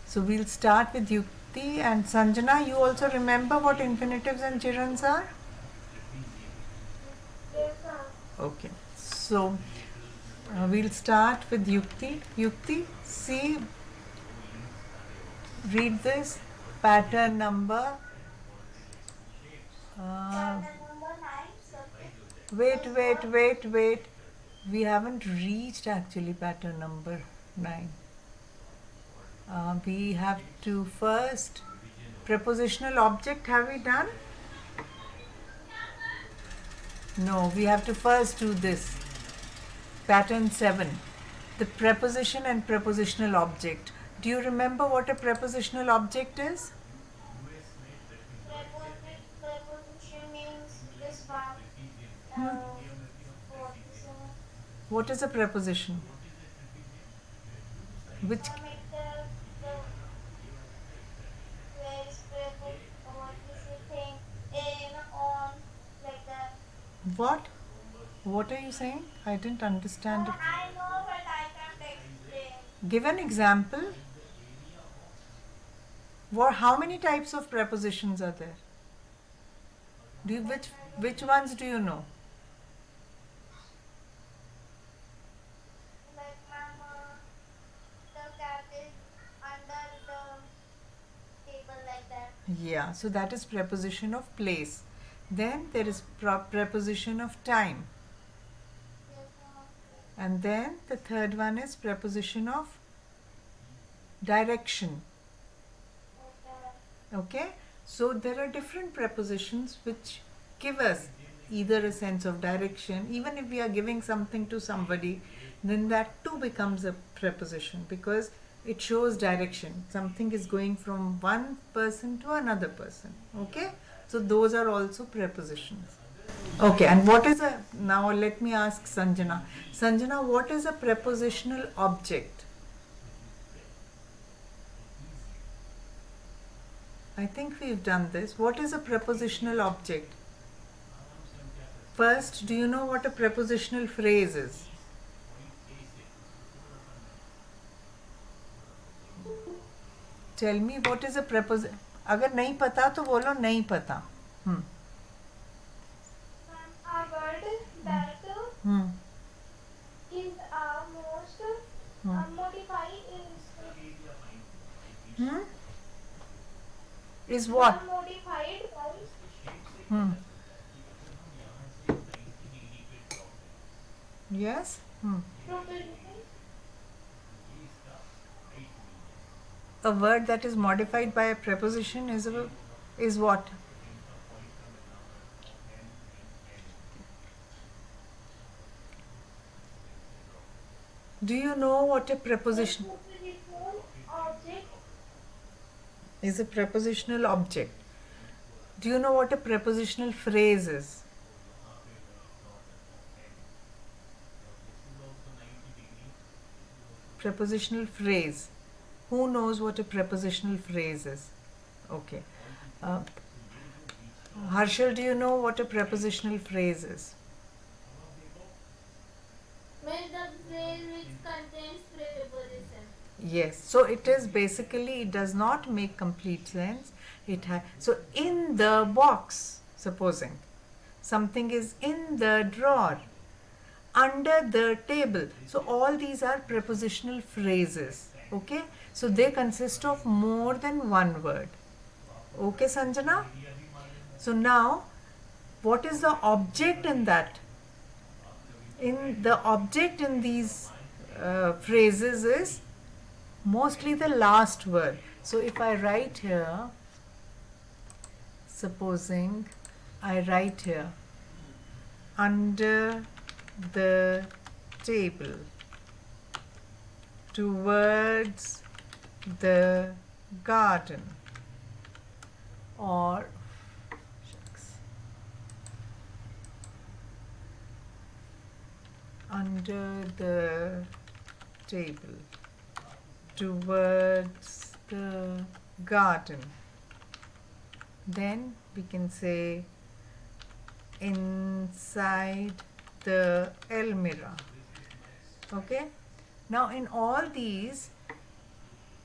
So we'll start with Yukti and Sanjana. You also remember what infinitives and gerunds are? Yes, ma'am. Okay. So we'll start with Yukti. Yukti, see, read this pattern number. Pattern number 9, subject Wait, plus wait, verb. wait, wait. We haven't reached actually pattern number 9. We have to first prepositional object. Have we done? No, we have to first do this. Pattern 7. The preposition and prepositional object. Do you remember what a prepositional object is? Preposition means this one. Hmm? What is What is a preposition? Which it the where is what we say thing in on like that. what? What are you saying? I didn't understand it. I know but I can't explain. Give an example. How many types of prepositions are there? Which ones do you know? Like mama, the cat is under the table like that. Yeah, so that is preposition of place. Then there is preposition of time. Yes, ma'am. And then the third one is preposition of direction. Okay. Okay, so there are different prepositions which give us either a sense of direction. Even if we are giving something to somebody, then that too becomes a preposition because it shows direction. Something is going from one person to another person. Okay, so those are also prepositions. Okay, and what is a, now let me ask Sanjana. Sanjana, what is a prepositional object? I think we've done this. What is a prepositional object? First, do you know what a prepositional phrase is? Tell me what is a preposition. अगर नहीं पता तो बोलो नहीं पता. Hmm. A word that Hmm. is most modified is Hmm. Is what? modified by Hmm. Yes. Hmm. preposition. A word that is modified by a preposition is what? Do you know what a preposition Prepositional object. is? A prepositional object. Do you know what a prepositional phrase is? Prepositional phrase. Who knows what a prepositional phrase is? Okay. Uh, Harshal, do you know what a prepositional phrase is? Means the phrase which contains preposition. Yes. So it is basically, it does not make complete sense. So in the box, supposing something is in the drawer, under the table. So all these are prepositional phrases. Okay. So they consist of more than one word. Okay, Sanjana? So now, what is the object in that? In the object in these phrases is mostly the last word. So if I write here, supposing I write here, under the table, towards the garden, or shucks, under the table, towards the garden. Then we can say inside the Elmira. Okay. Now in all these,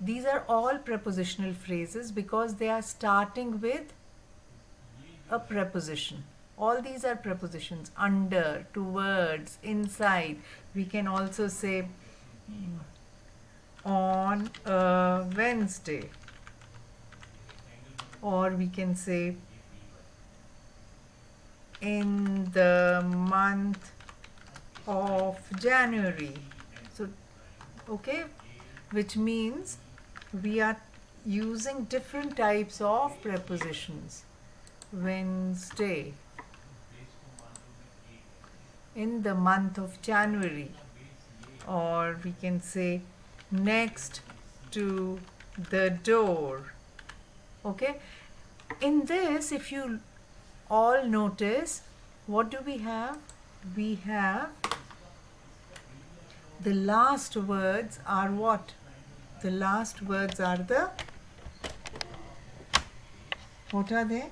These are all prepositional phrases because they are starting with a preposition. All these are prepositions: under, towards, inside. We can also say on a Wednesday, or we can say in the month of January. So, okay, which means we are using different types of prepositions. Wednesday, in the month of January, or we can say next to the door. Okay, in this, if you all notice, what do we have? We have the last words are what? The last words are what are they?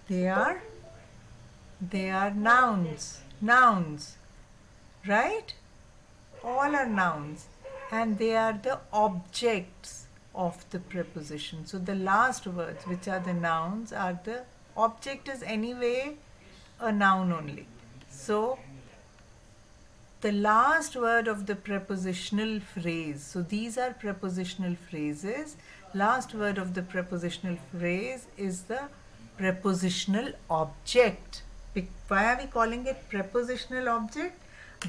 They are nouns. Nouns, right? All are nouns, and they are the objects of the preposition. So the last words, which are the nouns, are the object is anyway a noun only. So the last word of the prepositional phrase. So these are prepositional phrases. Last word of the prepositional phrase is the prepositional object. Why are we calling it prepositional object?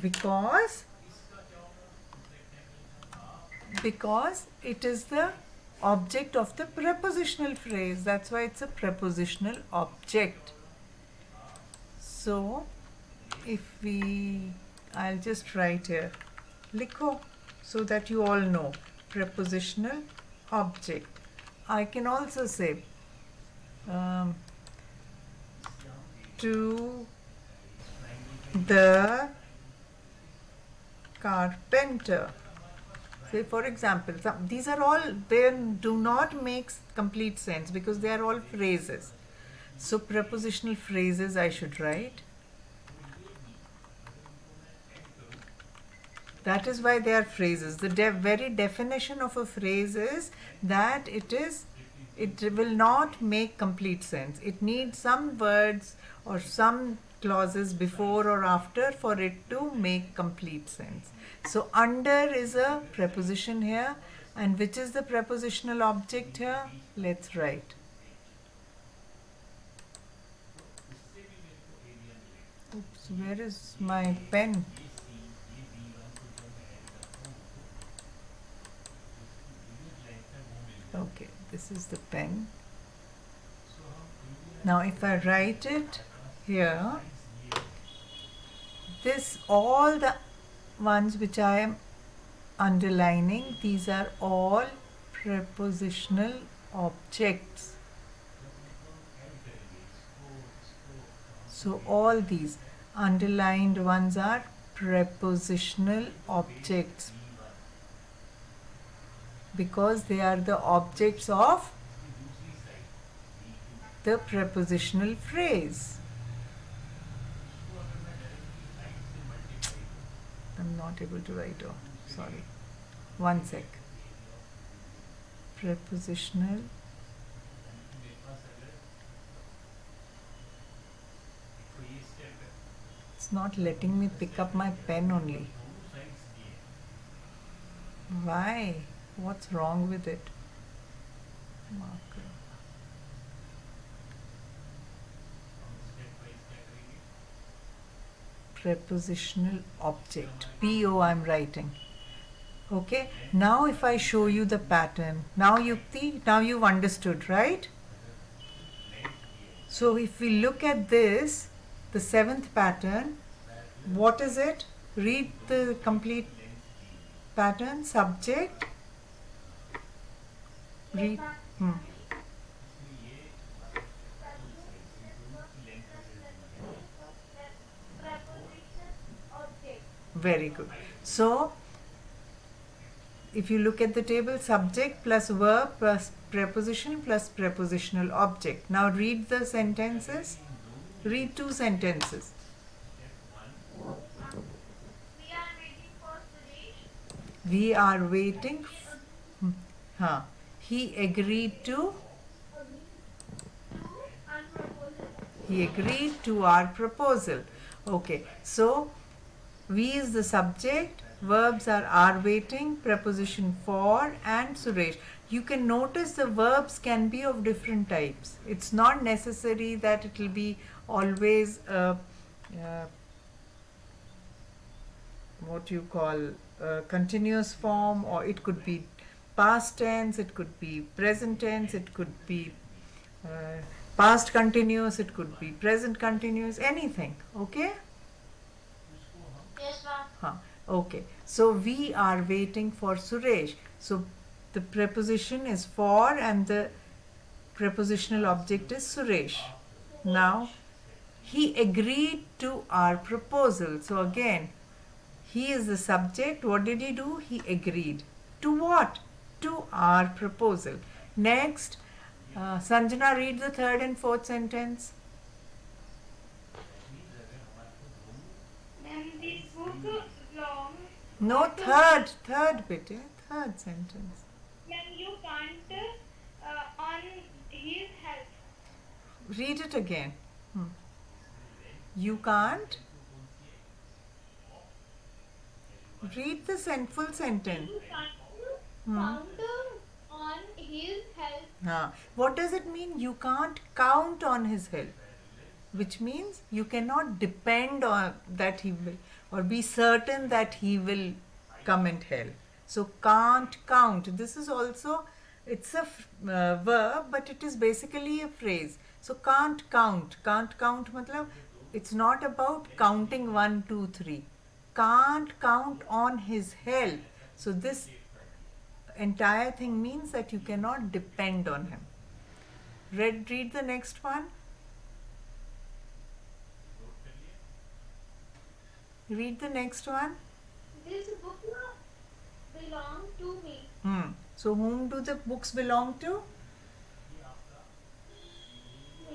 Because it is the object of the prepositional phrase. That's why it's a prepositional object. So I'll just write here, likho, so that you all know prepositional object. I can also say to the carpenter. Say, for example, these are all, they do not make complete sense because they are all phrases. So prepositional phrases I should write. That is why they are phrases. The very definition of a phrase is that it will not make complete sense. It needs some words or some clauses before or after for it to make complete sense. So under is a preposition here, and which is the prepositional object here? Let's write. Oops, where is my pen? Okay, this is the pen. Now if I write it here, all the ones which I am underlining, these are all prepositional objects. So all these underlined ones are prepositional objects because they are the objects of the prepositional phrase. I'm not able to write down. Sorry. One sec. Prepositional. It's not letting me pick up my pen only. Why? What's wrong with it? Marker. Prepositional object. PO I'm writing. Okay. Now if I show you the pattern. Now Yukti, now you've understood, right? So if we look at this, the seventh pattern, what is it? Read the complete pattern. Subject. Read. Very good. So if you look at the table, subject plus verb plus preposition plus prepositional object. Now read the sentences. Read two sentences. We are waiting for Suresh. We are waiting. Huh. He agreed to. He agreed to our proposal. Okay. So we is the subject. Verbs are waiting, preposition for, and Suresh. You can notice the verbs can be of different types. It's not necessary that it will be always what you call continuous form, or it could be past tense, it could be present tense, it could be uh, past continuous, it could be present continuous, anything. Okay. Yes, ma'am. Huh. Okay. So we are waiting for Suresh. So the preposition is for and the prepositional object is Suresh. Now he agreed to our proposal. So again, he is the subject. What did he do? He agreed. To what? To our proposal. Next, Sanjana, read the third and fourth sentence. Then this book long. No, third bit, yeah? Third sentence. When you can't on his help. Read it again. You can't. Read the full sentence. You can't count on his help. What does it mean? You can't count on his help, which means you cannot depend on that he will, or be certain that he will come and help. So can't count. This is also, it's a verb, but it is basically a phrase. So can't count. Can't count matlab, it's not about counting 1, 2, 3. Can't count on his help. So this entire thing means that you cannot depend on him. Read the next one. Read the next one. This book belongs to me. So whom do the books belong to?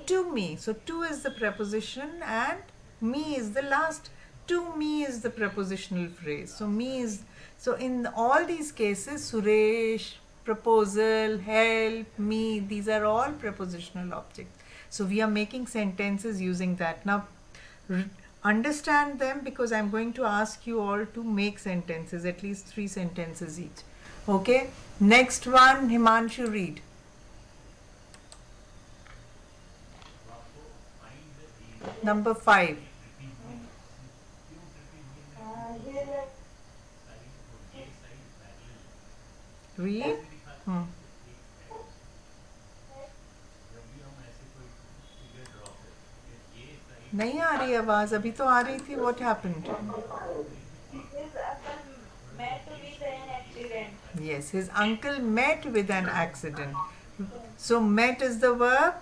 To me. So to is the preposition and me is the last. To me is the prepositional phrase. So me is, so in all these cases, Suresh, proposal, help, me, these are all prepositional objects. So we are making sentences using that. Now understand them, because I'm going to ask you all to make sentences, at least 3 sentences each. Okay. Next one, Himanshu, read. Number 5. Read. नहीं आ रही आवाज, अभी तो आ रही थी. What happened? Yes, his uncle met with an accident. So met is the verb,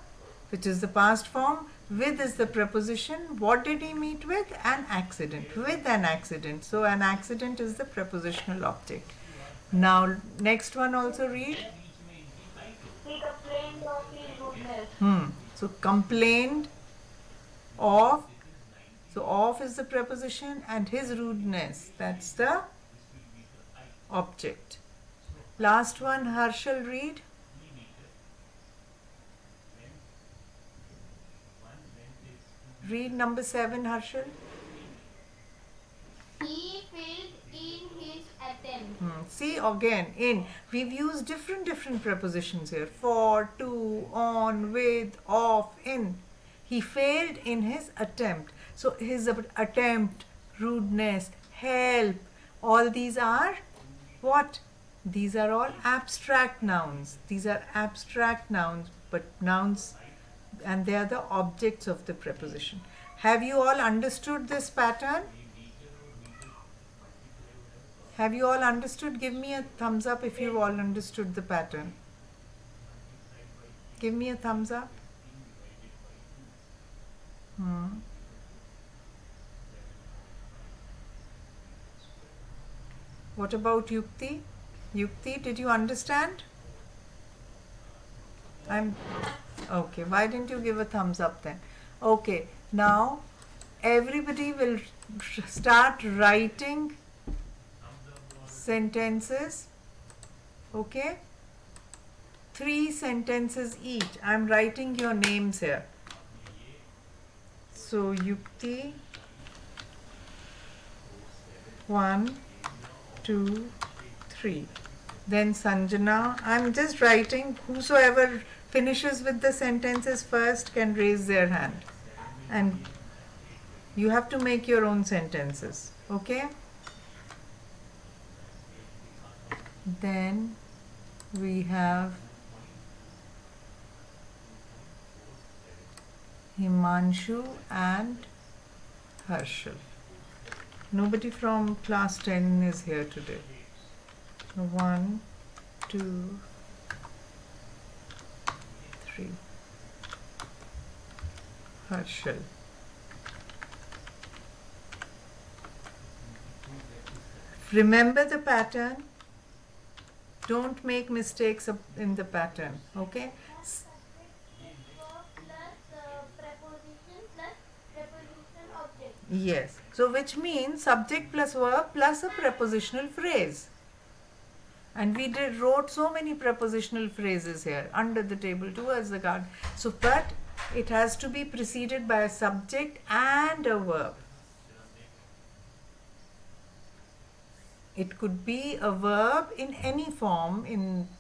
which is the past form. With is the preposition. What did he meet with? An accident. With an accident. So an accident is the prepositional object. Now next one also read. He complained of his rudeness. So complained of. So of is the preposition and his rudeness. That's the object. Last one, Harshal, read. Read number 7, Harshal. He failed in his attempt. See again, in. We've used different prepositions here. For, to, on, with, of, in. He failed in his attempt. So his attempt, rudeness, help, all these are what? These are all abstract nouns. These are abstract nouns, but nouns, and they are the objects of the preposition. Have you all understood this pattern? Have you all understood? Give me a thumbs up if you've all understood the pattern. Give me a thumbs up. What about Yukti? Yukti, did you understand? Okay. Why didn't you give a thumbs up then? Okay. Now everybody will start writing sentences. Okay? 3 sentences each. I'm writing your names here. So Yukti, 1, 2, 3. Then Sanjana, I'm just writing. Whosoever finishes with the sentences first can raise their hand. And you have to make your own sentences. Okay? Then we have Himanshu and Harshal. Nobody from class 10 is here today. 1, 2, 3. Harshal. Remember the pattern. Don't make mistakes in the pattern. Okay? Subject verb plus preposition plus preposition object. Yes. So which means subject plus verb plus a prepositional phrase. And we wrote so many prepositional phrases here under the table towards the garden. So, but it has to be preceded by a subject and a verb. It could be a verb in any form.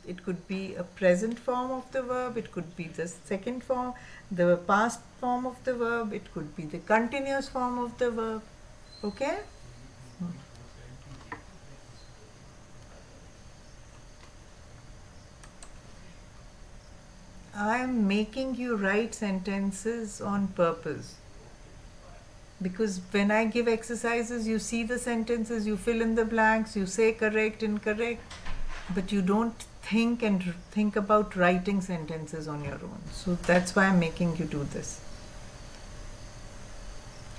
It could be a present form of the verb. It could be the second form, the past form of the verb. It could be the continuous form of the verb. Okay? I am making you write sentences on purpose. Because when I give exercises, you see the sentences, you fill in the blanks, you say correct, incorrect, but you don't think about writing sentences on your own. So that's why I'm making you do this.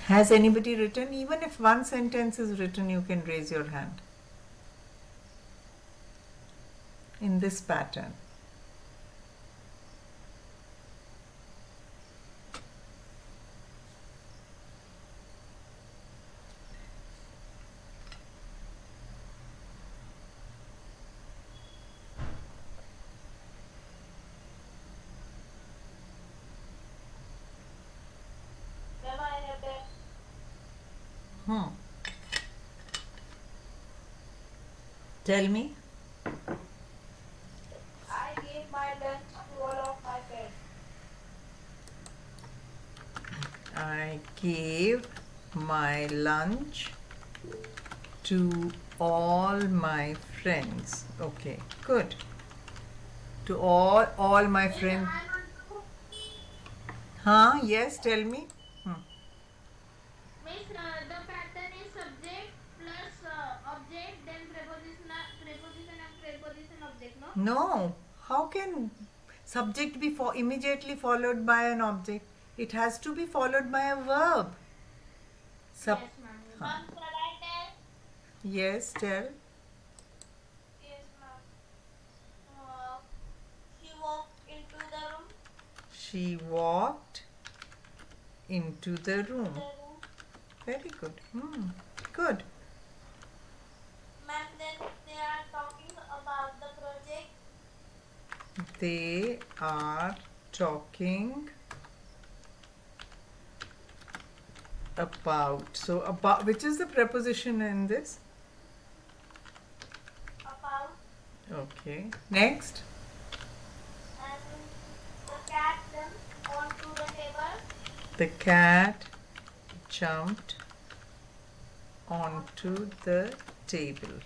Has anybody written? Even if one sentence is written, you can raise your hand. In this pattern. Tell me. I gave my lunch to all of my friends. I gave my lunch to all my friends. Okay, good. To all my friends. Huh? Yes, tell me. Miss, the pattern is subject plus object, then preposition and preposition object, no? No. How can subject be immediately followed by an object? It has to be followed by a verb. Yes, ma'am. Ma'am, shall I tell? Yes, tell. Yes, ma'am. She walked into the room. She walked into the room. Very good. Good. Ma'am, then they are talking about the project. They are talking about. So about, which is the preposition in this? About. Okay. Next. And the cat jumped onto the table. The cat jumped onto the table.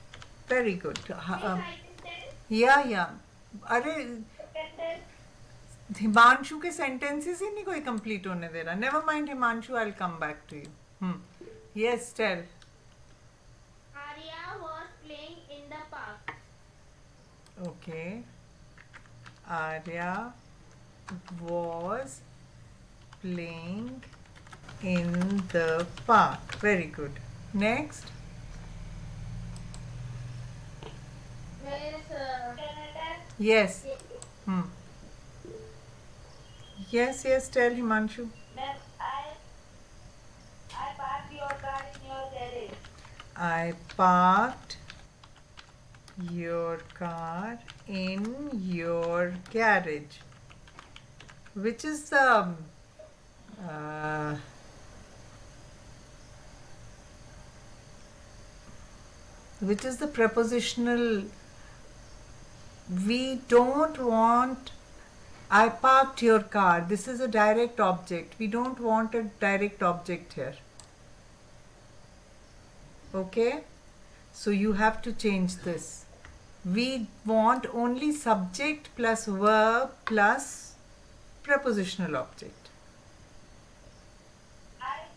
Very good. Miss, I can tell. Yeah. अरे Can tell. Himanshu के sentences ही नहीं कोई complete होने दे रहा. Never mind Himanshu, I'll come back to you. Yes, tell. Arya was playing in the park. Okay. Arya was playing in the park. Very good. Next. Miss, can I tell? Yes. Yes, tell Himanshu. Ma'am, I parked your car in your garage. I parked your car in your garage. Which is the uh, which is the prepositional? We don't want I parked your car. This is a direct object. We don't want a direct object here. Okay? So you have to change this. We want only subject plus verb plus prepositional object.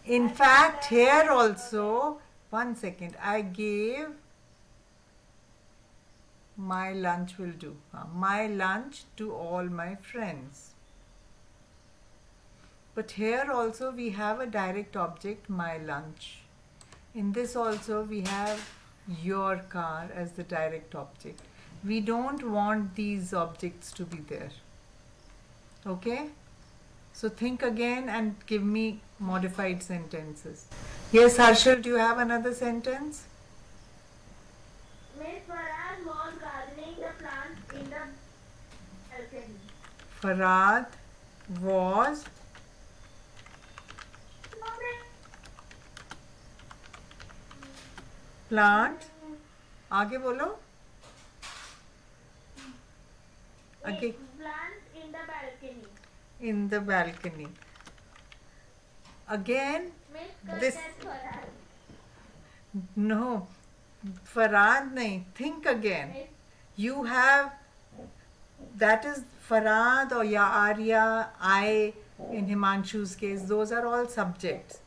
In fact, here also, one second, I gave my lunch will do. My lunch to all my friends. But here also we have a direct object, my lunch. In this also we have your car as the direct object. We don't want these objects to be there. Okay? So think again and give me modified sentences. Yes, Harshal, do you have another sentence? Miss Farad was gardening the plants in the balcony. Farad was plant. आगे बोलो. Okay. Plants in the balcony. In the balcony. Again, Miss this. Farad. No, Farad nahi. Think again. You have, that is Farad or Ya Arya, I in Himanshu's case, those are all subjects.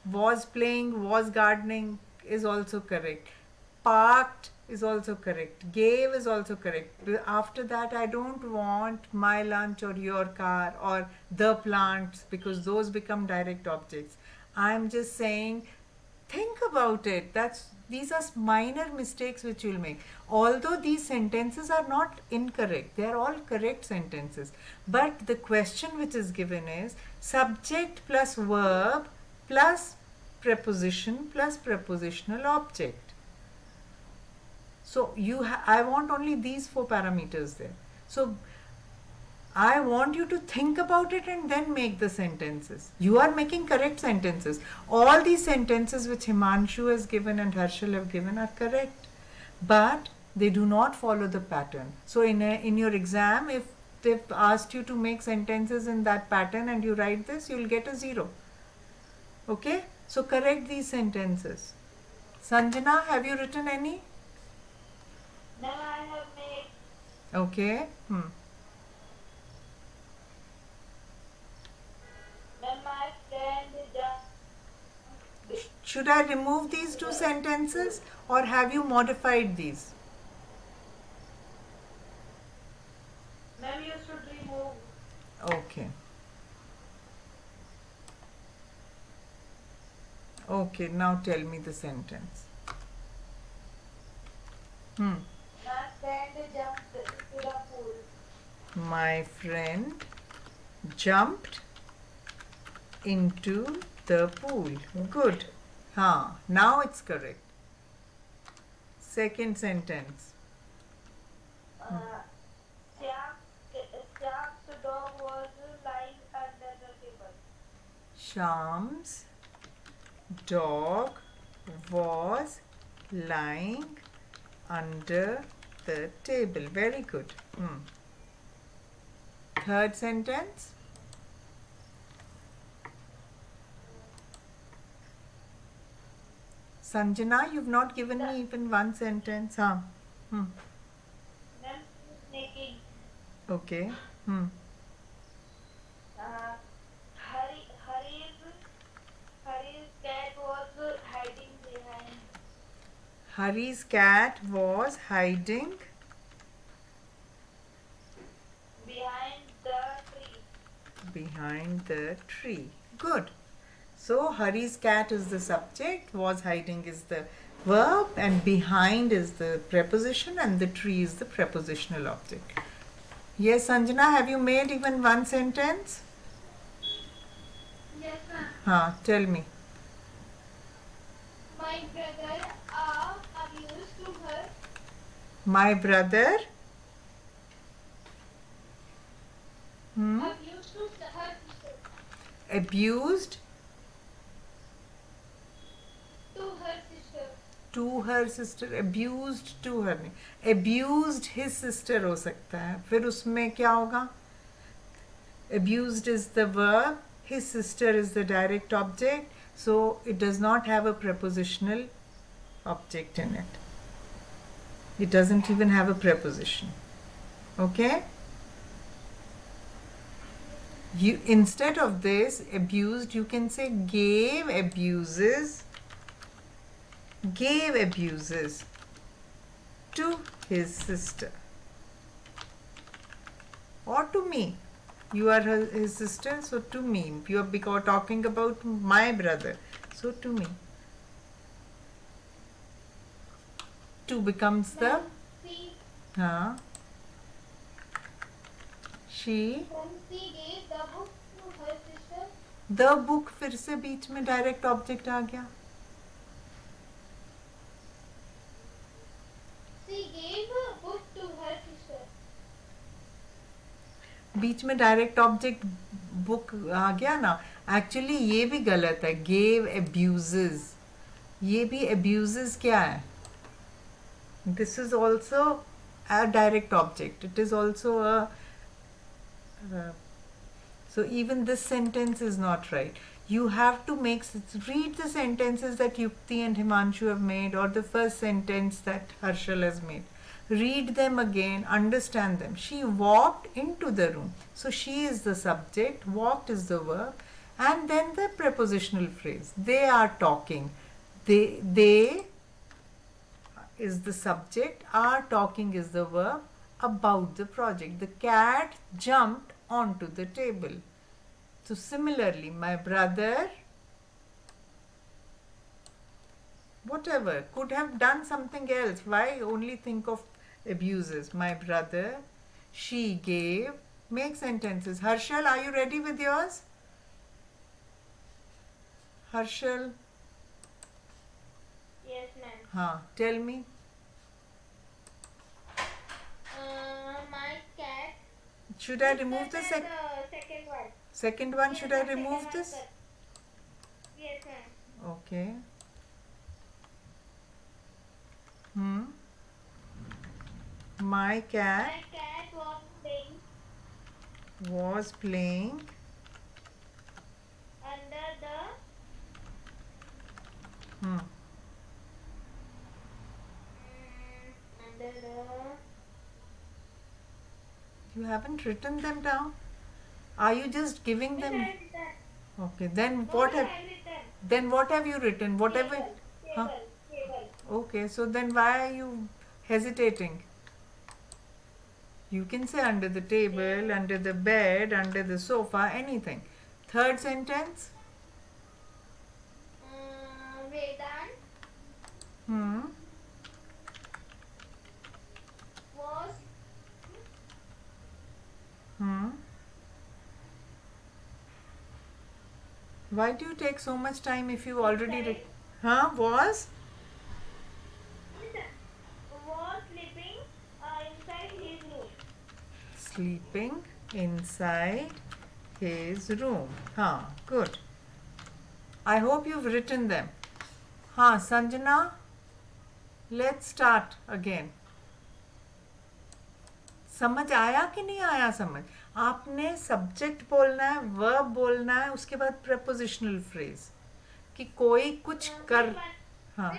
Was playing, was gardening is also correct. Parked is also correct. Gave is also correct. After that, I don't want my lunch or your car or the plants because those become direct objects. I'm just saying, think about it. These are minor mistakes which you'll make. Although these sentences are not incorrect, they are all correct sentences. But the question which is given is subject plus verb plus preposition plus prepositional object. So I want only these 4 parameters there. So I want you to think about it and then make the sentences. You are making correct sentences. All these sentences which Himanshu has given and Harshal have given are correct. But they do not follow the pattern. So in your exam, if they've asked you to make sentences in that pattern and you write this, you'll get a 0. Okay? So correct these sentences. Sanjana, have you written any? No, I have made. Okay. My friend just. Should I remove these 2 sentences or have you modified these? Ma'am, you should remove. Okay. Okay, now tell me the sentence. My friend jumped to the pool. My friend jumped into the pool. Good. Now it's correct. Second sentence. Shyam's dog was lying under the table. Sham's dog was lying under the table. Very good. Third sentence. Sanjana, you've not given me even one sentence. Ma'am, sneaking. Okay. Hari's cat was hiding behind. Hari's cat was hiding Behind the tree. behind the tree. Good. So Hari's cat is the subject, was hiding is the verb, and behind is the preposition, and the tree is the prepositional object. Yes, Sanjana, have you made even one sentence? Yes, ma'am. Tell me. My brother abused to her. My brother abused to her sister. abused To her sister. to her sister. Abused to her नहीं, abused his sister हो सकता है. फिर उसमें क्या होगा? Abused is the verb, his sister is the direct object, so it does not have a prepositional object in it. It doesn't even have a preposition. Okay? You, instead of this abused, you can say gave abuses to his sister or to me. You are his sister, so to me. You are talking about my brother, so to me. To becomes the She, she. she gave the book to her sister. The book फिर से बीच में direct object आ गया. She gave a book to her sister. बीच में direct object book आ गया ना. Actually ये भी गलत है. गेव एब्यूजेस, ये भी एब्यूजेस क्या है? This is also a direct object. It is also a so even this sentence is not right. You have to read the sentences that Yukti and Himanshu have made, or the first sentence that Harshal has made. Read them again, understand them. She walked into the room. So she is the subject, walked is the verb, and then the prepositional phrase. They are talking. They is the subject, are talking is the verb about the project. The cat jumped onto the table. So similarly, my brother, whatever, could have done something else. Why only think of abuses? My brother, she gave, make sentences. Harshal, are you ready with yours? Harshal? Yes, ma'am. Tell me. My cat. Should I remove the second one. second one? Should I Second remove one, this? sir. Yes, ma'am. Okay. My cat My cat was playing under the under the. You haven't written them down? Are you just giving them? Okay, then what have you written? Whatever. Table. Okay, so then why are you hesitating? You can say under the table, under the bed, under the sofa, anything. Third sentence. Vedant was Why do you take so much time if you already was sleeping sleeping inside inside his room. his room. Good. I hope you've written them. Sanjana, let's start again. समझ आया कि नहीं आया समझ? आपने subject बोलना है, verb बोलना है, उसके बाद प्रेपोजिशनल फ्रेज कि कोई कुछ कर. हाँ,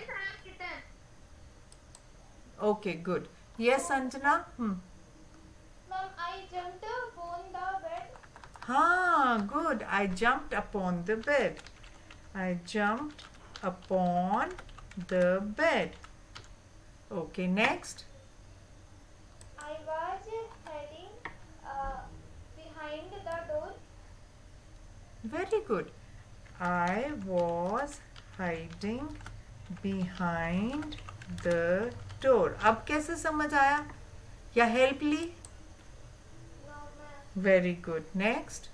okay, good. Yes Sanjana. Ma'am, I jumped upon the bed. Good. I jumped upon the bed. I jumped upon the bed. Okay, next. I was hiding behind the door. Very good. I was hiding behind the door. अब कैसे समझ आया? या help Lee? No, ma'am. Very good. Next.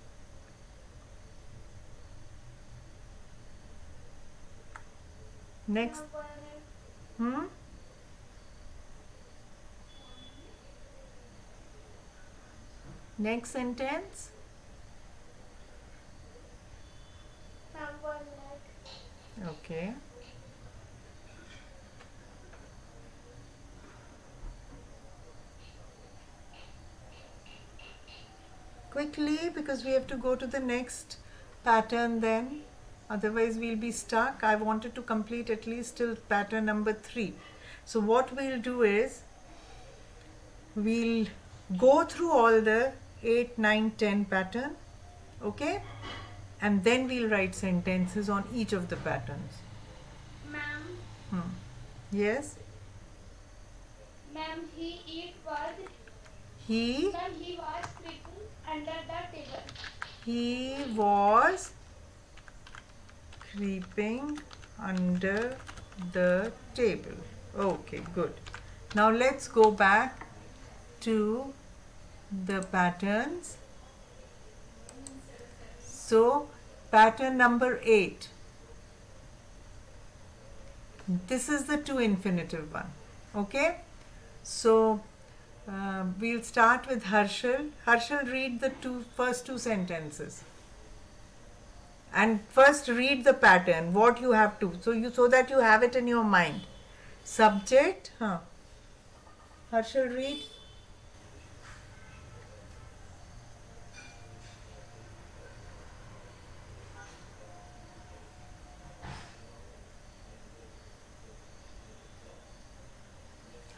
Next. Next sentence. Number net. Okay. Quickly, because we have to go to the next pattern then. Otherwise we'll be stuck. I wanted to complete at least till pattern number 3. So what we'll do is, we'll go through all the 8, 9, 10 pattern. Okay? And then we'll write sentences on each of the patterns. Ma'am, Yes? ma'am, he was He sleeping under the table. He was creeping under the table. Okay, good. Now let's go back to the patterns. So, pattern number 8. This is the to infinitive one. Okay? So, we'll start with Harshal. Harshal, read the first two sentences. And first read the pattern, what you have to, so that you have it in your mind. Subject, Harshal, read.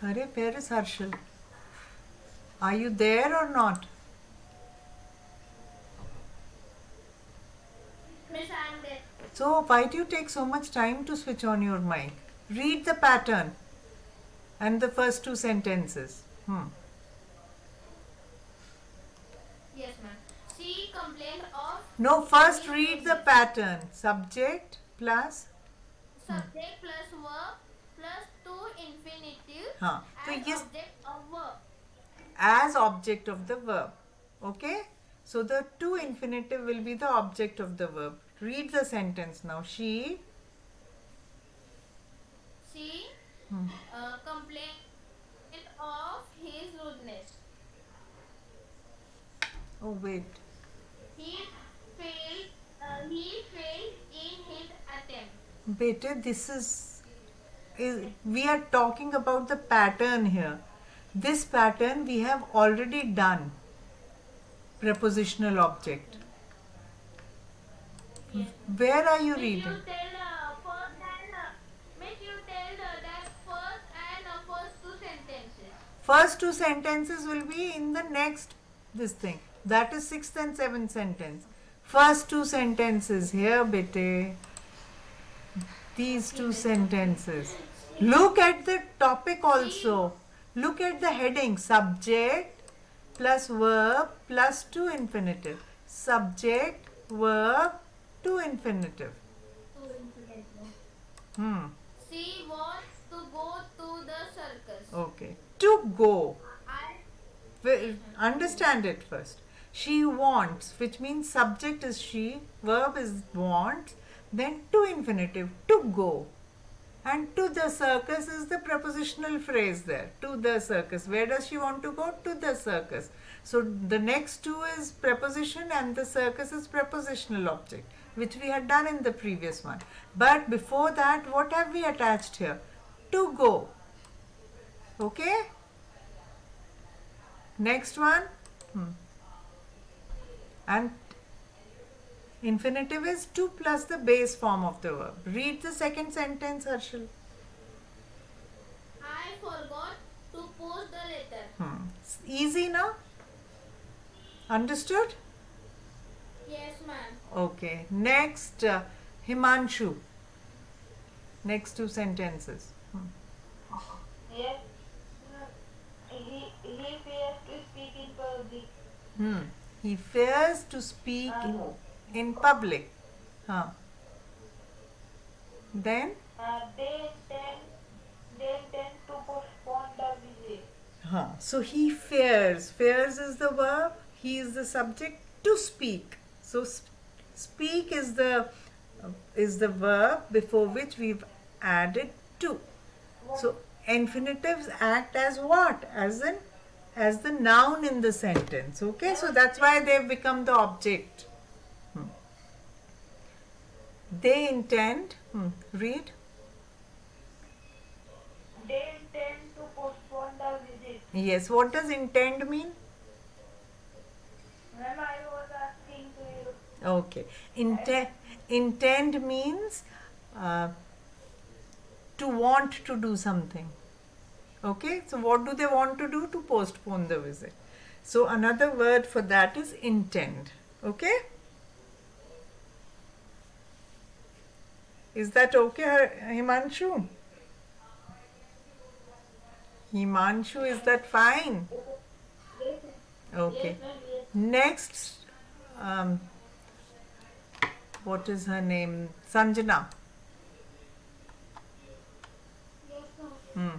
Hare, where is Harshal? Are you there or not? Miss, I'm there. So why do you take so much time to switch on your mic? Read the pattern and the first two sentences. Yes, ma'am. She complained of No, first read the pattern. Subject plus subject plus verb plus to infinitive हाँ तो as ये object of verb. as object of the verb. Okay? So the to infinitive will be the object of the verb. Read the sentence now. She Complained of his rudeness. oh wait. He failed in his attempt. Beta, this is we are talking about the pattern here. This pattern we have already done. Prepositional object. Yes. Where are you Miss, reading? you tell first and Miss, you tell that first and first two sentences. First two sentences will be in the next this thing. That is 6th and 7th sentence. First two sentences here, bete. These two sentences. Look at the topic also. Look at the heading. Subject plus verb plus to infinitive. Subject, verb, to infinitive. She wants to go to the circus. Okay. To go. I Understand it first. She wants, which means subject is she, verb is wants, then to infinitive, to go. And to the circus is the prepositional phrase there. To the circus. Where does she want to go? To the circus. So the next two is preposition and the circus is prepositional object, which we had done in the previous one. But before that, what have we attached here? To go. Okay? Next one. And infinitive is to plus the base form of the verb. Read the second sentence, Harshal. I forgot to post the letter. Easy now? Understood? Yes, ma'am. Okay. Next, Himanshu. Next two sentences. Yes, he fears to speak in public. He fears to speak in public. Then? They intend to postpone the visit. So he fears. Fears is the verb. He is the subject. To speak. So speak is the verb before which we've added to. So infinitives act as what? As in as the noun in the sentence. Okay, so that's why they've become the object. They intend, read. They intend to postpone the visit. Yes, what does intend mean? Ma'am, I was asking to you. Okay, intend means to want to do something. Okay, so what do they want to do? To postpone the visit. So another word for that is intend. Okay, is that okay, Himanshu? Himanshu, is that fine? Okay. Next, what is her name? Sanjana. Yes, ma'am. Hmm.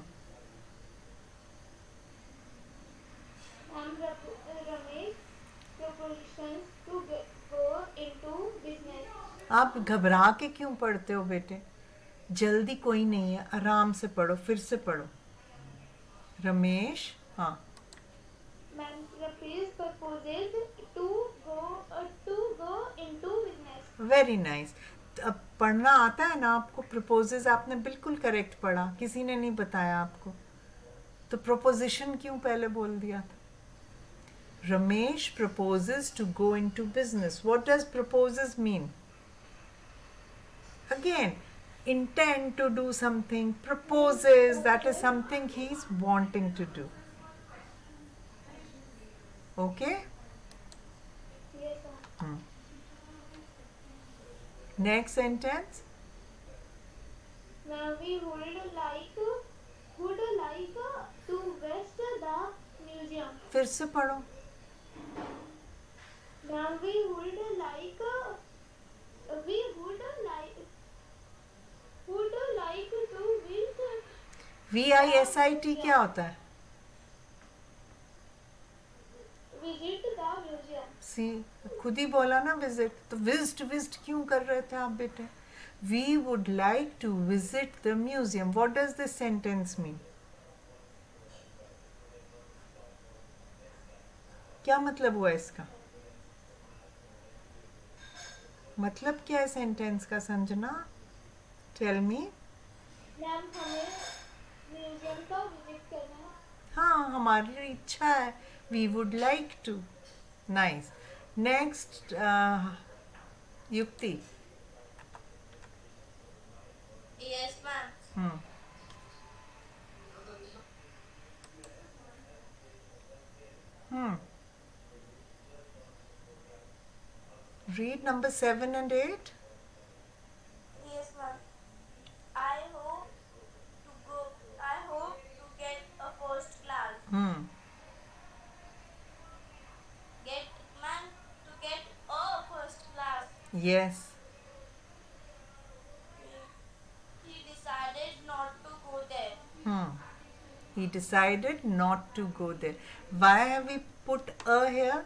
Ramesh propositions to go into business. आप घबरा के क्यों पढ़ते हो बेटे? जल्दी कोई नहीं है, आराम से पढ़ो, फिर से पढ़ो. रमेश, हाँ. Ma'am, Ramesh proposes to go into business. Very nice. अब पढ़ना आता है ना आपको? प्रपोजेस आपने बिल्कुल करेक्ट पढ़ा, किसी ने नहीं बताया आपको, तो प्रपोजिशन क्यों पहले बोल दिया था? Ramesh proposes to go into business. What does proposes mean? Again, intend to do something, proposes, that is something he's wanting to do. Okay? Yes, ma'am. Next sentence. Ma'am, we would like to visit the museum. फिर से पढ़ो. Ma'am, we would like to VISIT क्या होता है? visit the museum. सी खुद ही बोला ना visit, तो विजिट क्यों कर रहे थे आप बेटे? We would like to visit the museum. What does this sentence mean? क्या मतलब हुआ इसका? मतलब क्या है सेंटेंस का संजना? Tell me. मैम, हमें म्यूजियम का विजिट करना है. हाँ, हमारी इच्छा है. We would like to. Nice. Next, Yukti. Yes, ma'am. Read number 7 and 8. Yes, ma'am. I hope to get a first class. To get a first class. Yes. He decided not to go there. He decided not to go there. Why have we put a here?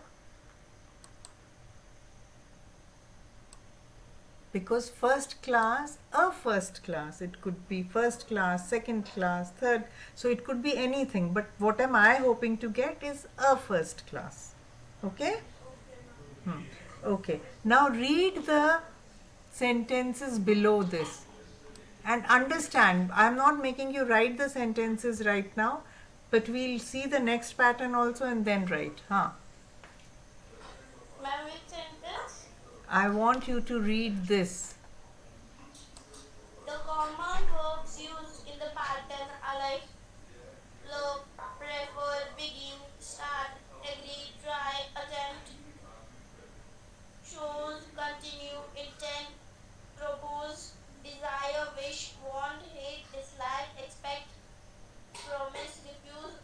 Because first class, a first class. It could be first class, second class, third. So it could be anything. But what am I hoping to get is a first class. Okay? Okay. Now read the sentences below this. And understand, I'm not making you write the sentences right now, but we'll see the next pattern also and then write. Ma'am, which sentence? I want you to read this. The common verbs used in the pattern are like look, prefer, begin, start, agree, try, attempt, choose, continue, intend, propose, desire, wish, want, hate, dislike, expect, promise, refuse,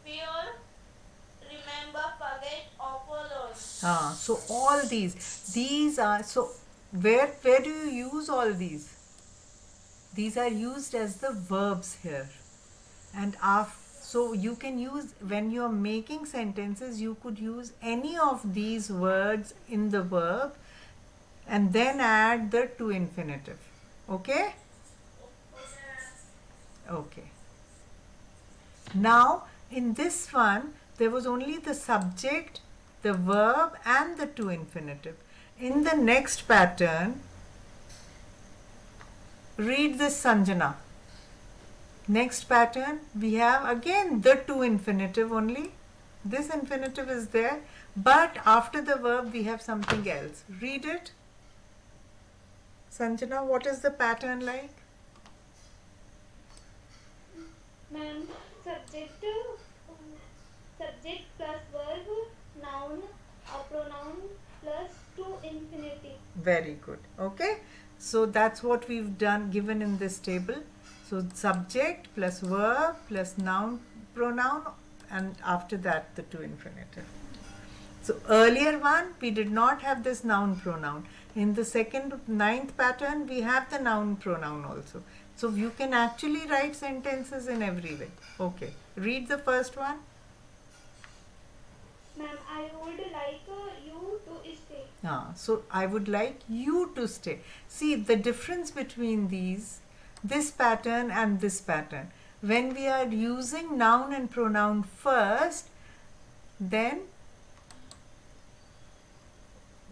fear, remember, forget, offer, learn. So all these are, so where do you use all these? These are used as the verbs here. And so you can use, when you are making sentences, you could use any of these words in the verb and then add the to infinitive. Okay? Okay. Now in this one, There was only the subject, the verb and the to infinitive. In the next pattern, read this, Sanjana. Next pattern, we have again the to infinitive only. This infinitive is there, but after the verb we have something else. Read it. Sanjana, what is the pattern like? Ma'am, subject, subject plus verb, noun or pronoun plus to infinitive. Very good. Okay. So that's what we've done given in this table. So subject plus verb plus noun pronoun, and after that the to infinitive. So earlier one we did not have this noun pronoun. In the second ninth pattern we have the noun pronoun also. So you can actually write sentences in every way. Okay. Read the first one. Ma'am, I would like you to stay. So I would like you to stay. See the difference between this pattern and this pattern. When we are using noun and pronoun first, then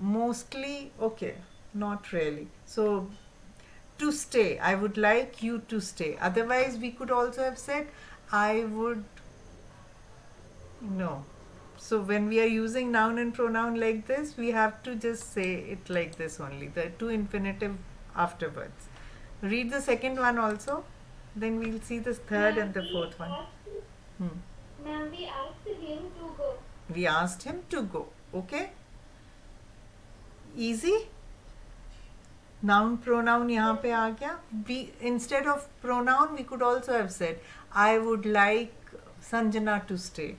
mostly, okay, not really. So to stay, I would like you to stay. Otherwise we could also have said I would, no. So when we are using noun and pronoun like this, we have to just say it like this only, the to infinitive afterwards. Read the second one also, then we'll see the third and the fourth one. Ma'am, we asked him to go. We asked him to go. Okay, easy. Noun pronoun यहाँ पे आ गया. We, instead of pronoun we could also have said I would like Sanjana to stay.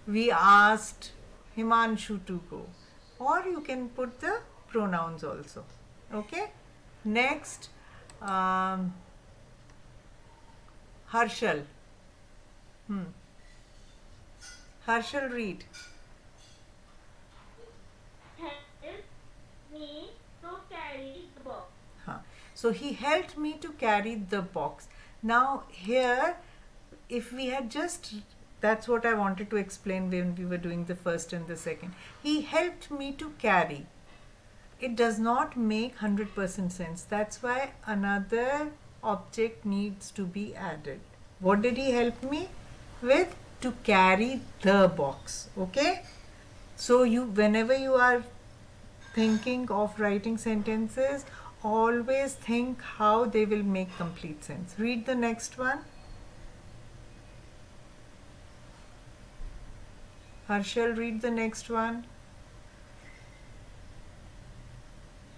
We asked Himanshu to go. Or you can put the pronouns also. Okay. Next, Harshal. Harshal, read. Help me to carry the box. So he helped me to carry the box. Now here, if we had just, that's what I wanted to explain when we were doing the first and the second. He helped me to carry. It does not make 100% sense. That's why another object needs to be added. What did he help me with? To carry the box. Okay? So you, whenever you are thinking of writing sentences, always think how they will make complete sense. Read the next one. Harshal, read the next one.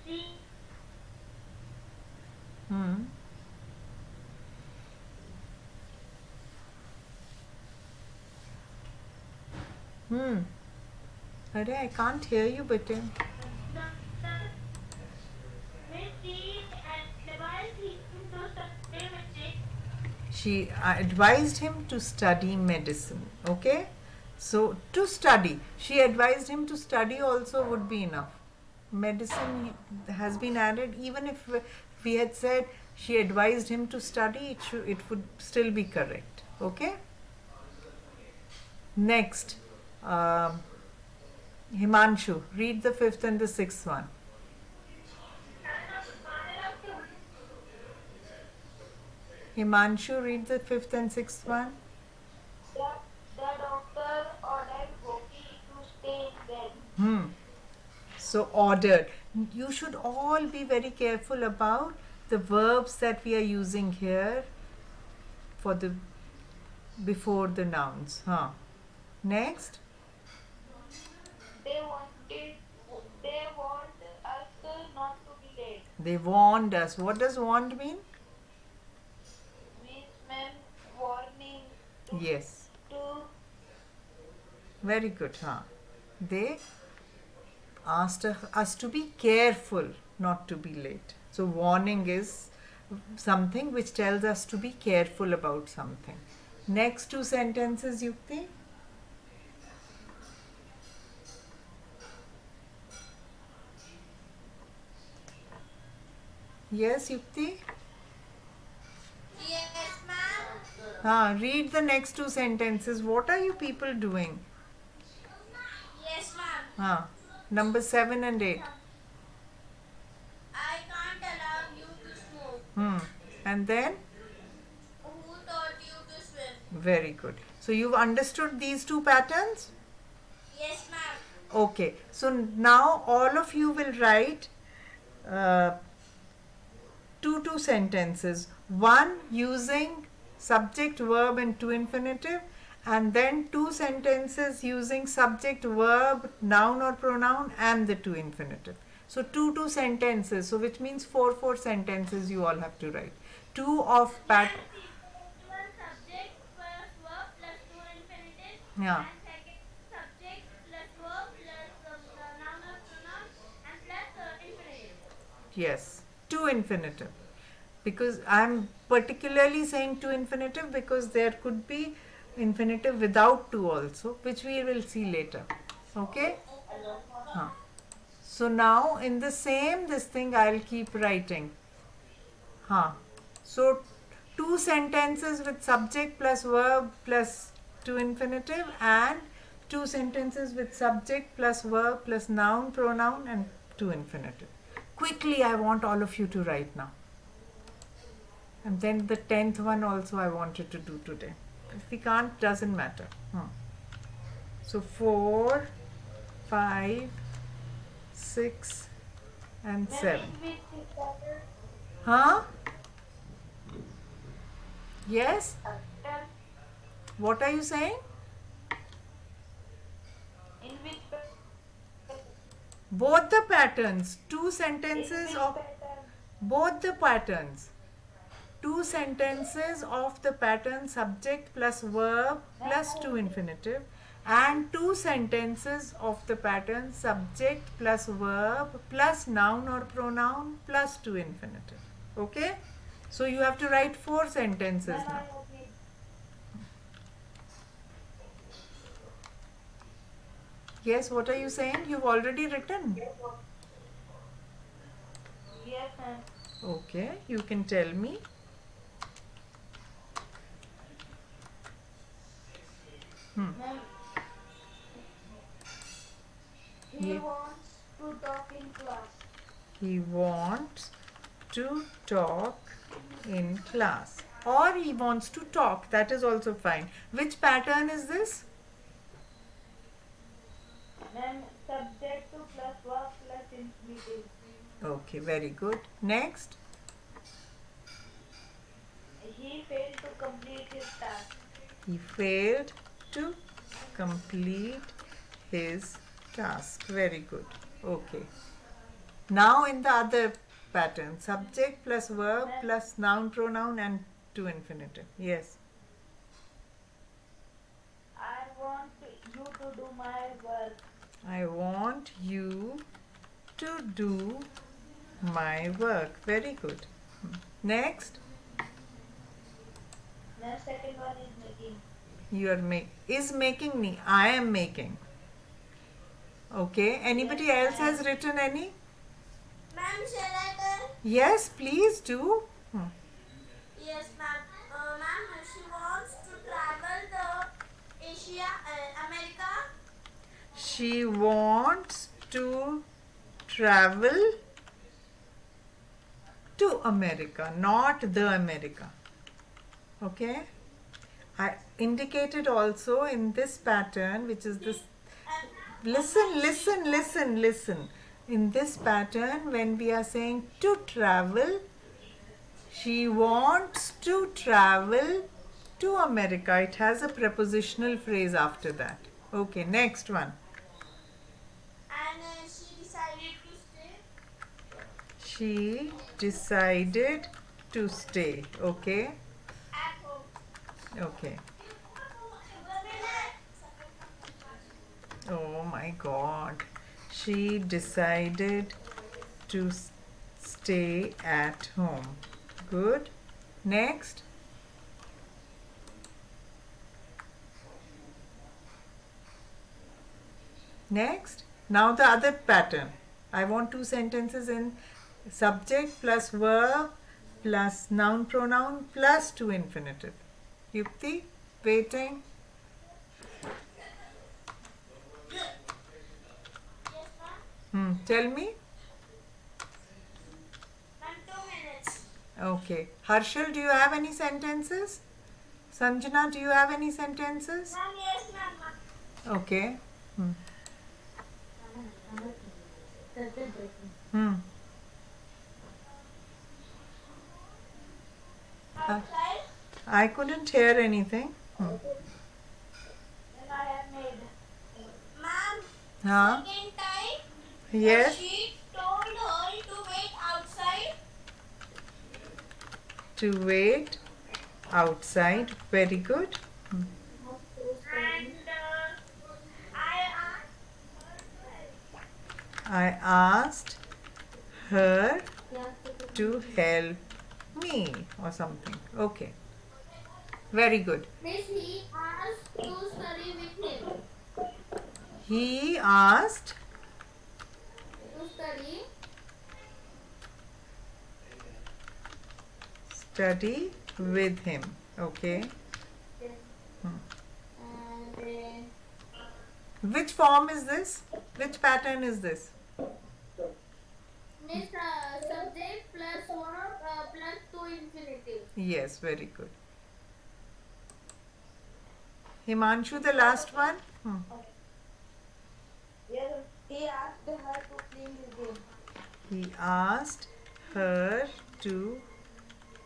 See, Arey, I can't hear you, but Miss she advised him to study medicine. she advised him to study medicine. Okay? So, to study. She advised him to study also would be enough. Medicine has been added. Even if we had said she advised him to study, it would still be correct. Okay? Next, Himanshu, read the fifth and the sixth one. Himanshu, read the fifth and sixth one. The doctor ordered Gopi to stay in bed. So ordered. You should all be very careful about the verbs that we are using here for the before the nouns. Next. They want us not to be late. They warned us. What does warned mean? Means ma'am warning Yes. to Very good. They asked us to be careful not to be late. So warning is something which tells us to be careful about something. Next two sentences, Yukti. Yes, Yukti? Yes, ma'am. Read the next two sentences. What are you people doing? Yes, ma'am. Number 7 and 8. I can't allow you to smoke. And then? Who taught you to swim? Very good. So you've understood these two patterns? Yes, ma'am. Okay. So now all of you will write two sentences. One using subject, verb and to infinitive, and then two sentences using subject, verb, noun or pronoun and the to infinitive. So two sentences. So which means four sentences you all have to write. Two of One subject plus verb plus to infinitive. Yeah. And second subject plus verb plus noun or pronoun and plus infinitive. Yes, to infinitive. Because I'm particularly saying to infinitive because there could be infinitive without to also, which we will see later. Okay? So now in the same this thing I'll keep writing. So two sentences with subject plus verb plus to infinitive, and two sentences with subject plus verb plus noun, pronoun and to infinitive. Quickly, I want all of you to write now. And then the 10th one also I wanted to do today. If we can't, doesn't matter. So 4, 5, 6 and 7. Yes? What are you saying? In which Both the patterns. Two sentences of both the patterns. Two sentences of the pattern subject plus verb plus to infinitive, and two sentences of the pattern subject plus verb plus noun or pronoun plus to infinitive. Okay? So you have to write 4 sentences now. Yes, what are you saying? You've already written. Yes, ma'am. Okay, you can tell me. Ma'am, he Yeah. wants to talk in class. He wants to talk in class. Or he wants to talk. That is also fine. Which pattern is this? Ma'am, subject to plus verb plus infinitive. Okay, very good. Next. He failed to complete his task. He failed to complete his task. Very good. Okay. Now in the other pattern, subject plus verb plus noun, pronoun and to infinitive. Yes. I want you to do my work. I want you to do my work. Very good. Next. The second one is making. You are making me. I am making. Okay. Anybody else has written any? Ma'am, shall I tell? Yes, please do. Yes, ma'am. Ma'am, she wants to travel the Asia, America. She wants to travel to America, not the America. Okay. I indicated also in this pattern, which is this. Listen. In this pattern, when we are saying to travel, she wants to travel to America. It has a prepositional phrase after that. Okay, next one. And she decided to stay. She decided to stay. Okay. At home. Okay. Oh my God. She decided to stay at home. Good. Next. Next. Now the other pattern. I want 2 sentences in subject plus verb plus noun pronoun plus to infinitive. Yupti, waiting. Yes, ma'am. Tell me. Ma'am, 2 minutes. Okay. Harshal, do you have any sentences? Sanjana, do you have any sentences? Ma'am, yes, ma'am. Okay. Hmm. Outside. I couldn't hear anything. Then I have made. Ma'am, Huh? second time. Yes. She told her to wait outside. To wait outside. Very good. And I asked I asked her to help me or something. Okay. Very good. Miss, he asked to study with him. He asked To study with him. Okay. And Which form is this? Which pattern is this? Miss, subject plus verb plus to infinitive. Yes, very good. Himanshu, the last one. Yes, he asked her to clean his room. He asked her to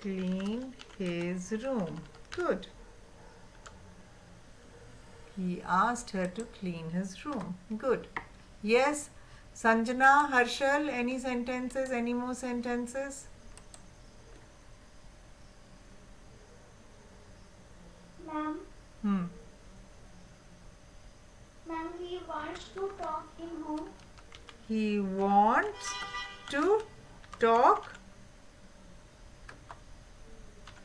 clean his room. Good. He asked her to clean his room. Good. Yes. Sanjana, Harshal, any sentences? Any more sentences? Ma'am, Hmm. ma'am, he wants to talk in home. He wants to talk.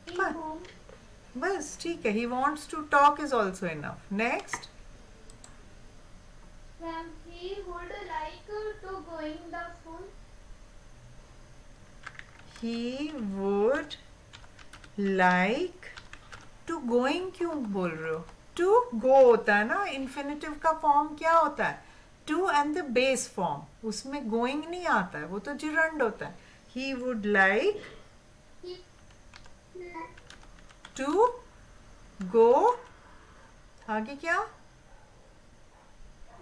In Huh. home. बस ठीक है. He wants to talk is also enough. Next. Ma'am, he would like to go in the school. He would like to going क्यों बोल रहे हो? To go होता है ना. Infinitive का form क्या होता है? To and the base form. उसमें going नहीं आता है. वो तो gerund होता है. He would like He to go. आगे क्या?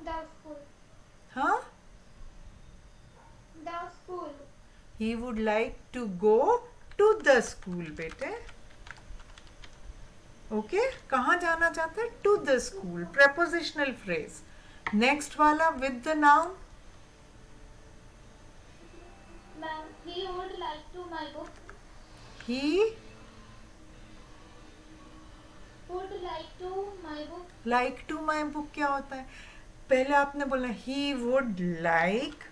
the school. हाँ? The school. He would like to go to the school, बेटे. Okay? कहाँ जाना चाहते हैं? To the school. Prepositional phrase. Next वाला with the noun. Ma'am, he would like to my book. He Would like to my book. like to my book क्या होता है? पहले आपने बोला he would like.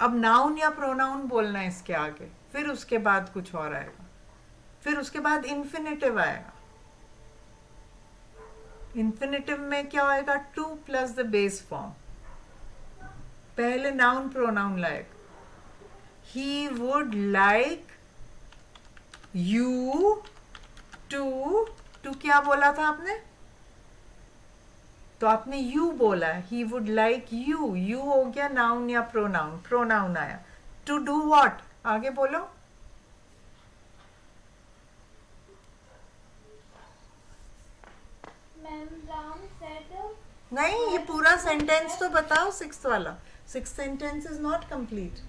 अब noun या pronoun बोलना है इसके आगे. फिर उसके बाद कुछ और आएगा. फिर उसके बाद infinitive आएगा. Infinitive में क्या आएगा? To plus the base form. पहले noun pronoun लाएगा. He would like you to क्या बोला था आपने? तो आपने you बोला है. He would like you. You हो गया noun या pronoun. Pronoun आया. To do what? आगे बोलो. Ma'am, Ram said नहीं, ये पूरा sentence तो बताओ. Sixth वाला. Sixth sentence is not complete.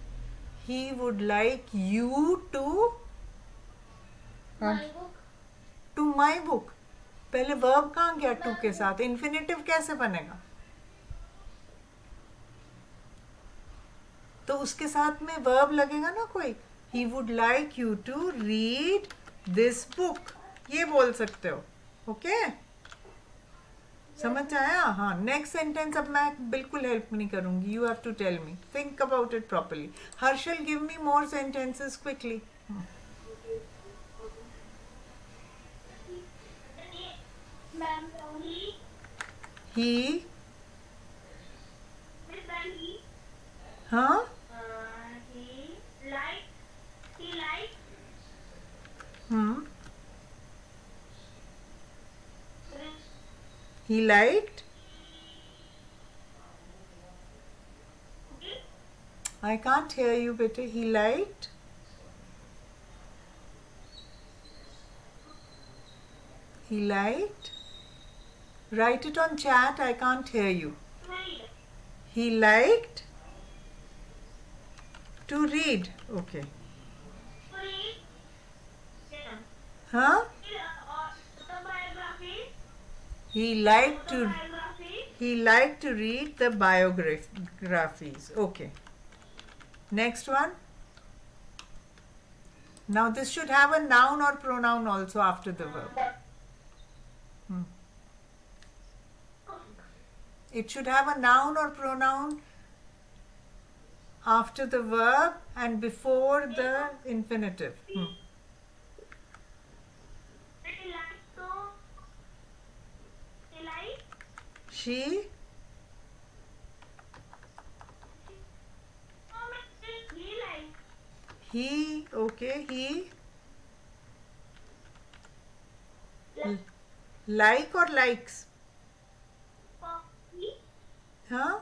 He would like you to my book. to my book. पहले verb कहाँ गया to के साथ? Infinitive कैसे बनेगा? तो उसके साथ में verb लगेगा ना कोई. He would like you to read this book. ये बोल सकते हो. Okay? समझ आया? हाँ. Next sentence अब मैं बिल्कुल help नहीं करूँगी. You have to tell me. Think about it properly. Harshal, give me more sentences quickly. Ma'am, He. Miss, when he Huh? he liked Hmm. He liked. I can't hear you, beta. He liked. He liked. Write it on chat. I can't hear you. He liked to read. Okay. Huh? He liked to. He liked to read the biographies. Okay. Next one. Now this should have a noun or pronoun also after the verb. It should have a noun or pronoun after the verb and before the infinitive. She. He. Okay. He. Like or likes? Huh?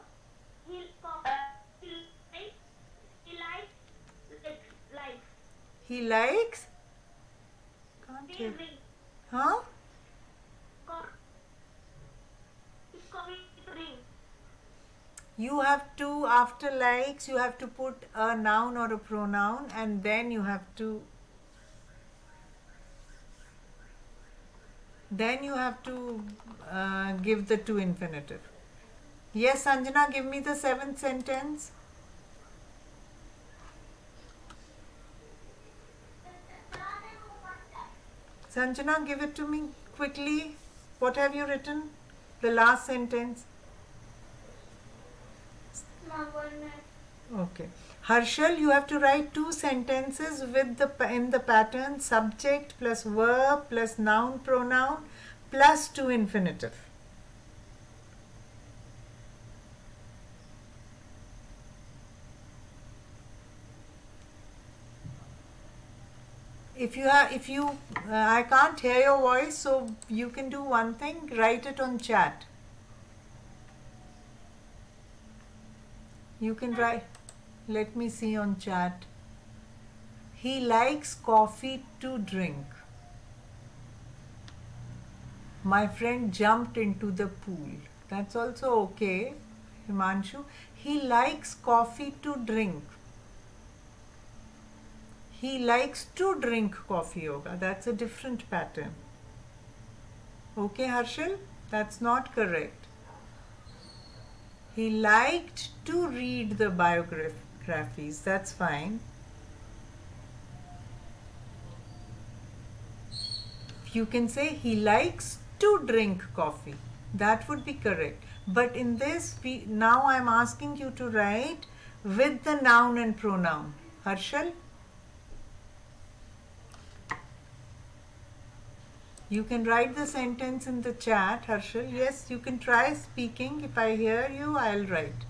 He likes. Can't hear. Huh? You have to, after likes, you have to put a noun or a pronoun, and then you have to give the to infinitive. Yes, Sanjana, give me the seventh sentence. Sanjana, give it to me quickly. What have you written? The last sentence. Okay. Harshal, you have to write two sentences with in the pattern subject plus verb plus noun pronoun plus to infinitive. If you I can't hear your voice, so you can do one thing, write it on chat. You can write, let me see on chat. He likes coffee to drink. My friend jumped into the pool. That's also okay, Himanshu. He likes coffee to drink. He likes to drink coffee yoga. That's a different pattern. Okay, Harshal? That's not correct. He liked to read the biographies. That's fine. You can say he likes to drink coffee. That would be correct. But in this, now I'm asking you to write with the noun and pronoun. Harshal? You can write the sentence in the chat, Harshal. Yes, you can try speaking. If I hear you, I'll write.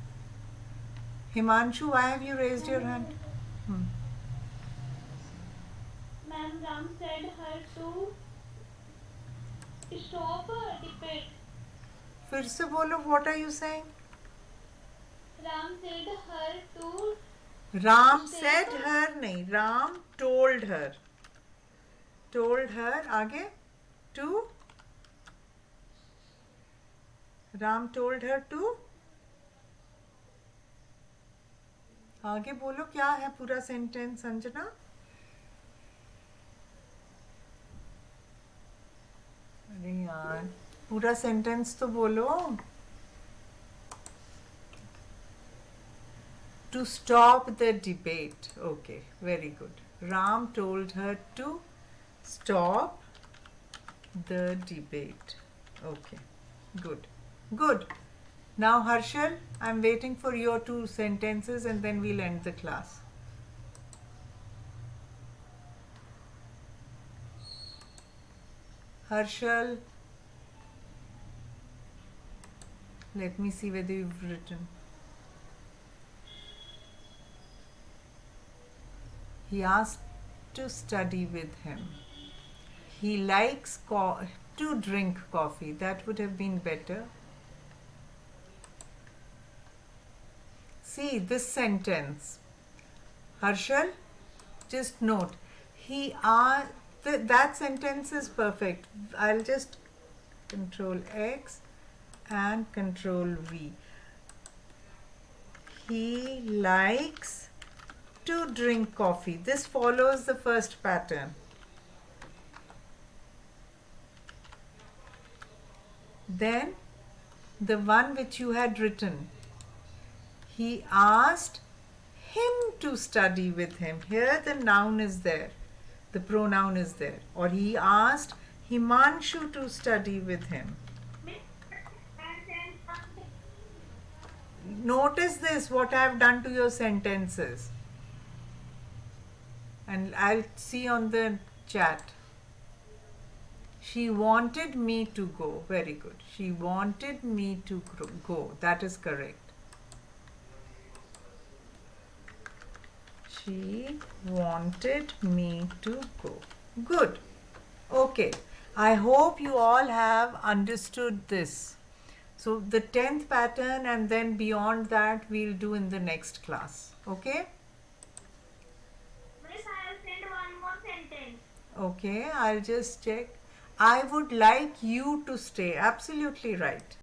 Himanshu, why have you raised your hand? Ma'am, Ram said her to stop a debate. फिर से बोलो, what are you saying? Ram said her to. Ram said her नहीं, Ram told her. Told her, आगे? To? Ram told her to? आगे बोलो, क्या है पूरा सेंटेंस, संजना? अरे यार, पूरा सेंटेंस तो बोलो. To stop the debate. Okay, very good. Ram told her to stop the debate. Okay, good. Good. Now, Harshal, I'm waiting for your two sentences and then we'll end the class. Harshal, let me see whether you've written. He asked to study with him. He likes to drink coffee. That would have been better. See this sentence. Harshal, just note. That sentence is perfect. I'll just Control X and Control V. He likes to drink coffee. This follows the first pattern. Then the one which you had written. He asked him to study with him. Here the noun is there. The pronoun is there. Or he asked Himanshu to study with him. Notice this, what I have done to your sentences. And I'll see on the chat. She wanted me to go. Very good. She wanted me to go. That is correct. She wanted me to go. Good. Okay. I hope you all have understood this. So the 10th pattern and then beyond that we'll do in the next class. Okay? Miss, I'll send one more sentence. Okay, I'll just check. I would like you to stay. Absolutely right.